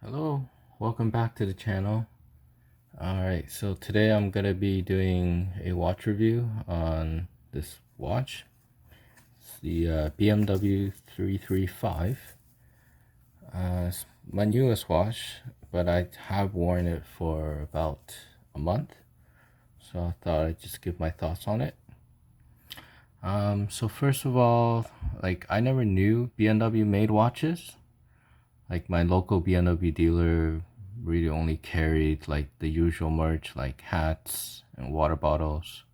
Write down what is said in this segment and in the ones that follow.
Hello, welcome back to the channel. Alright, so today I'm gonna be doing a watch review on this watch. It's the BMW 335. It's my newest watch, but I have worn it for about a month, so I thought I'd just give my thoughts on it. So first of all, I never knew BMW made watches. Like my local BMW dealer really only carried like the usual merch like hats and water bottles.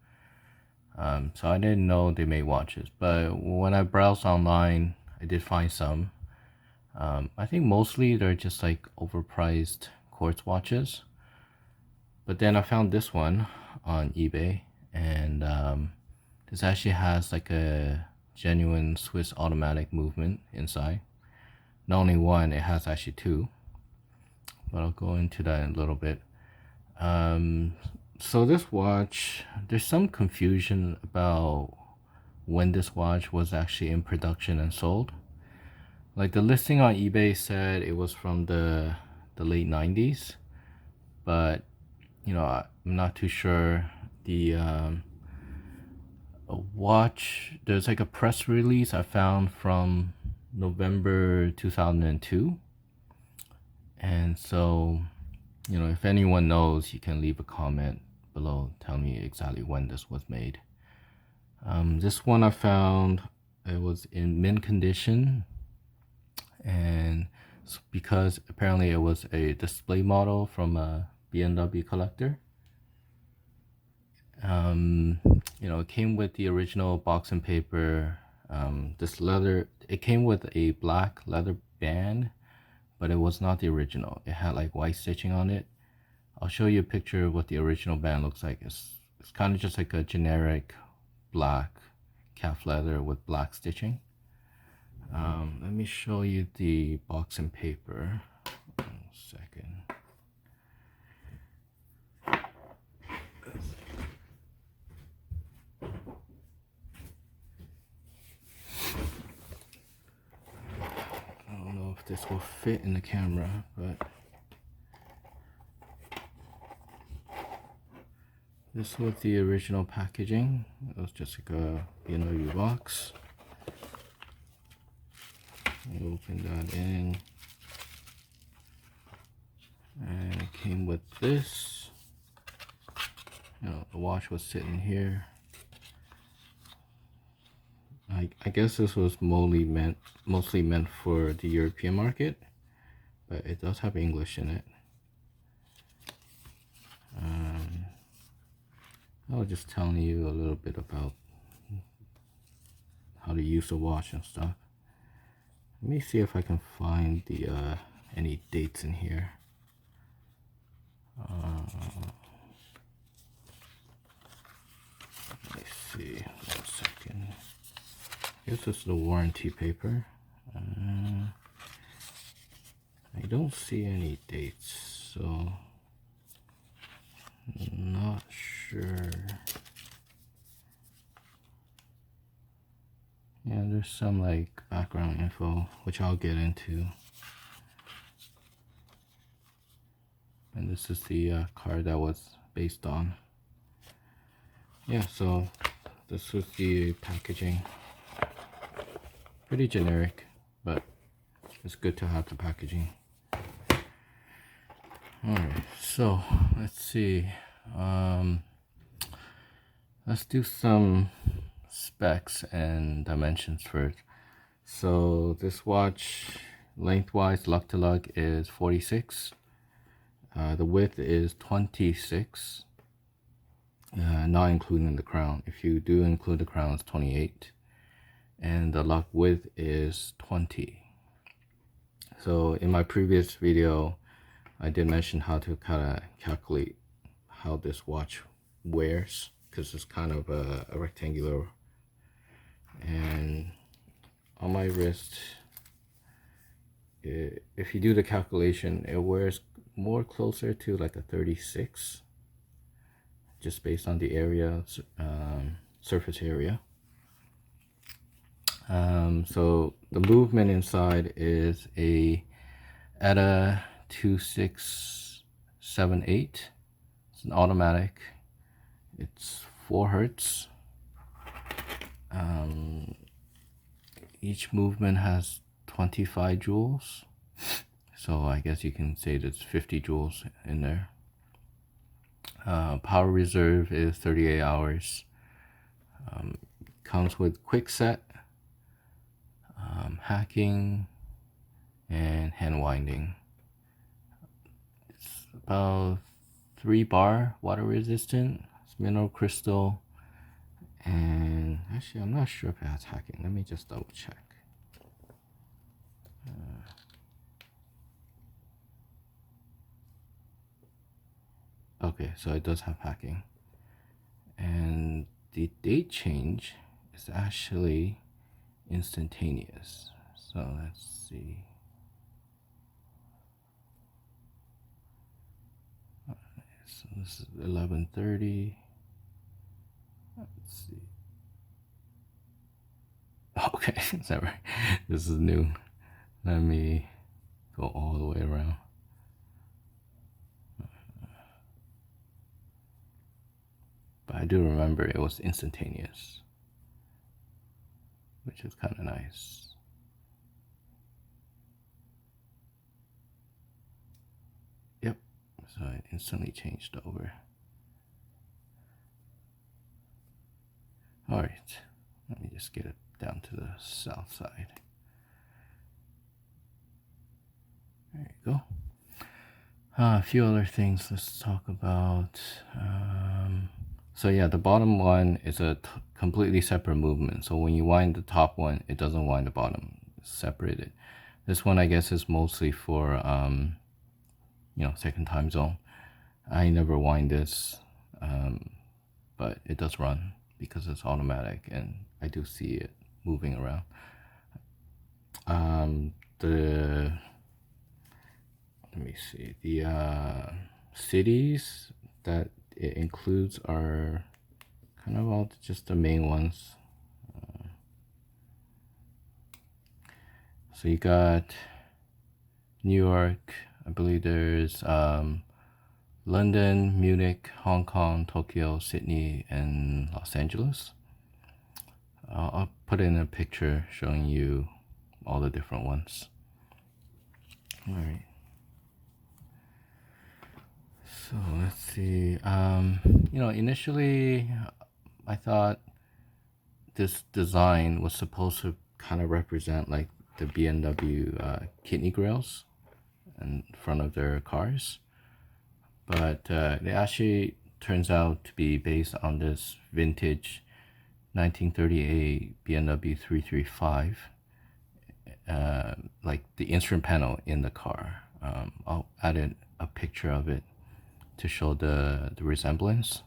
So I didn't know they made watches, but when I browsed online, I did find some. I think mostly they're just like overpriced quartz watches. But then I found this one on eBay, and this actually has like a genuine Swiss automatic movement inside. Not only one, it has actually two, but I'll go into that in a little bit. So this watch, there's some confusion about when this watch was actually in production and sold. Like the listing on eBay said it was from the late 90s, but I'm not too sure. The watch, there's like a press release I found from November 2002. And so, if anyone knows, you can leave a comment below, tell me exactly when this was made. This one I found, it was in mint condition, and because apparently it was a display model from a BMW collector. It came with the original box and paper. This leather, it came with a black leather band, but it was not the original. It had like white stitching on it. I'll show you a picture of what the original band looks like. It's kind of just like a generic black calf leather with black stitching. Let me show you the box and paper. 1 second. I don't know if this will fit in the camera, but this was the original packaging. It was just like a BMW box. You open that in, and it came with this. The watch was sitting here. I guess this was mostly meant for the European market, but it does have English in it. I was just telling you a little bit about how to use the watch and stuff. Let me see if I can find the any dates in here. Let me see. 1 second. This is the warranty paper. I don't see any dates, so not sure. Yeah, there's some like background info which I'll get into. And this is the card that was based on. Yeah, so this was the packaging. Pretty generic, but it's good to have the packaging. Alright, so let's see. Let's do some specs and dimensions first. So this watch, lengthwise, lug to lug, is 46. The width is 26, not including the crown. If you do include the crown, it's 28. And the lug width is 20. So in my previous video, I did mention how to kind of calculate how this watch wears, because it's kind of a rectangular. And on my wrist, if you do the calculation, it wears more closer to like a 36, just based on the area, surface area. So the movement inside is a ETA 2678. It's an automatic. It's 4 hertz. Each movement has 25 joules. So I guess you can say there's 50 joules in there. Power reserve is 38 hours. Comes with Quickset, hacking, and hand winding. It's about 3 bar, water resistant. It's mineral crystal, and actually I'm not sure if it has hacking. Let me just double check. Okay, so it does have hacking, and the date change is actually instantaneous. So let's see. So this is 11:30. Let's see. Okay, sorry, this is new. Let me go all the way around. But I do remember it was instantaneous, which is kind of nice. Yep, so it instantly changed over. All right, let me just get it down to the south side. There you go. A few other things let's talk about. So yeah, the bottom one is a completely separate movement. So when you wind the top one, it doesn't wind the bottom. It's separated. This one I guess is mostly for second time zone. I never wind this, but it does run because it's automatic, and I do see it moving around. Let me see, the cities that it includes are kind of all just the main ones. So you got New York, I believe there's London, Munich, Hong Kong, Tokyo, Sydney, and Los Angeles. I'll put in a picture showing you all the different ones. All right. So let's see. Initially I thought this design was supposed to kind of represent like the BMW kidney grills in front of their cars, but it actually turns out to be based on this vintage 1938 BMW 335, like the instrument panel in the car. I'll add a picture of it to show the resemblance.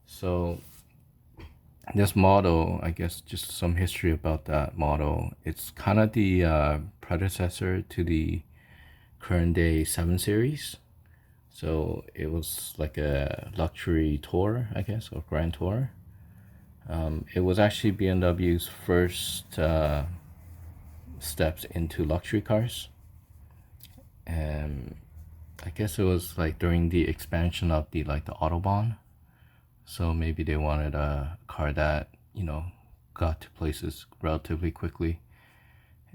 So this model, I guess just some history about that model. It's kind of the predecessor to the current day 7 Series. So it was like a luxury tour, I guess, or grand tour. It was actually BMW's first steps into luxury cars, and I guess it was like during the expansion of the Autobahn. So maybe they wanted a car that got to places relatively quickly.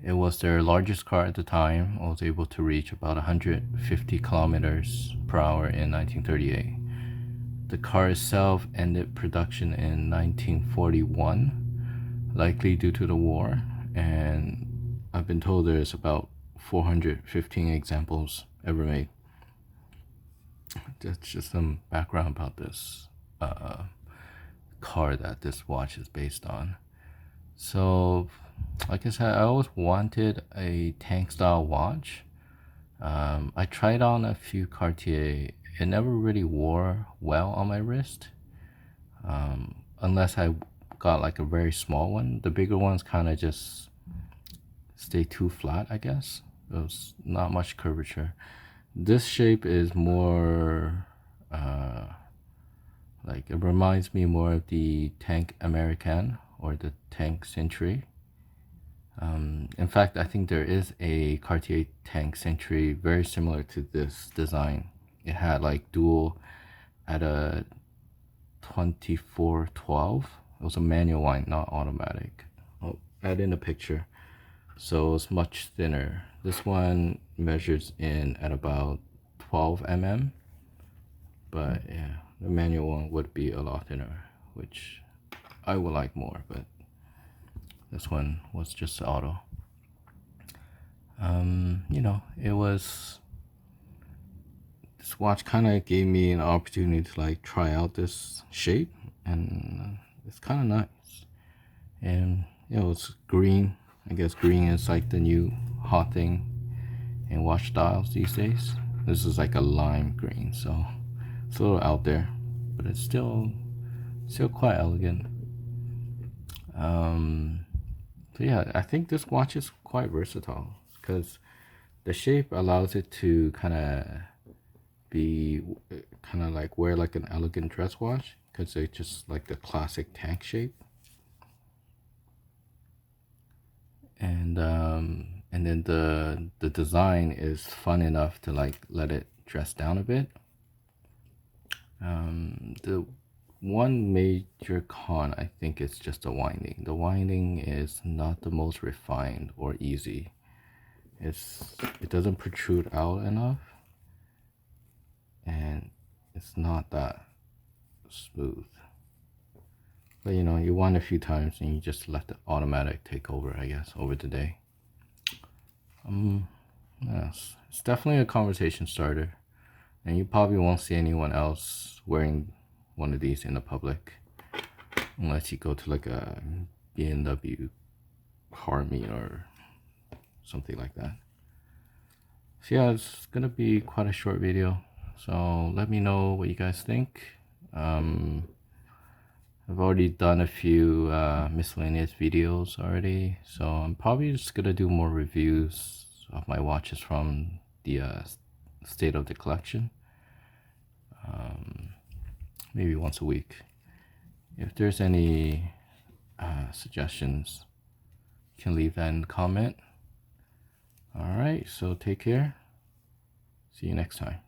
It was their largest car at the time. It was able to reach about 150 kilometers per hour in 1938. The car itself ended production in 1941, likely due to the war, and I've been told there's about 415 examples ever made. That's just some background about this car that this watch is based on. So, like I said, I always wanted a tank style watch. I tried on a few Cartier. It never really wore well on my wrist, unless I got like a very small one. The bigger ones kind of just stay too flat, I guess. There's not much curvature. This shape is more like, it reminds me more of the tank Americaine or the tank Cintree. In fact, I think there is a Cartier tank Cintree very similar to this design. It had like dual at a 2412. It was a manual wind, not automatic. I'll add in a picture. So it's much thinner. This one measures in at about 12 mm, but yeah, the manual one would be a lot thinner, which I would like more, but this one was just auto. You know, this watch kind of gave me an opportunity to like try out this shape, and it's kind of nice. And you know, it's green. I guess green is like the new hot thing in watch styles these days. This is like a lime green, so it's a little out there, but it's still quite elegant. So yeah, I think this watch is quite versatile because the shape allows it to kind of be like wear like an elegant dress watch, because it's just like the classic tank shape. And then the design is fun enough to like let it dress down a bit. The one major con, I think, is just the winding. The winding is not the most refined or easy. It doesn't protrude out enough, and it's not that smooth. But you know, you wind a few times and you just let the automatic take over, I guess, over the day. Yes, it's definitely a conversation starter, and you probably won't see anyone else wearing one of these in the public unless you go to like a BMW car meet or something like that. So yeah, it's gonna be quite a short video, so let me know what you guys think. I've already done a few miscellaneous videos already, so I'm probably just gonna do more reviews of my watches from the state of the collection, maybe once a week. If there's any suggestions, you can leave that in the comment. Alright, so take care. See you next time.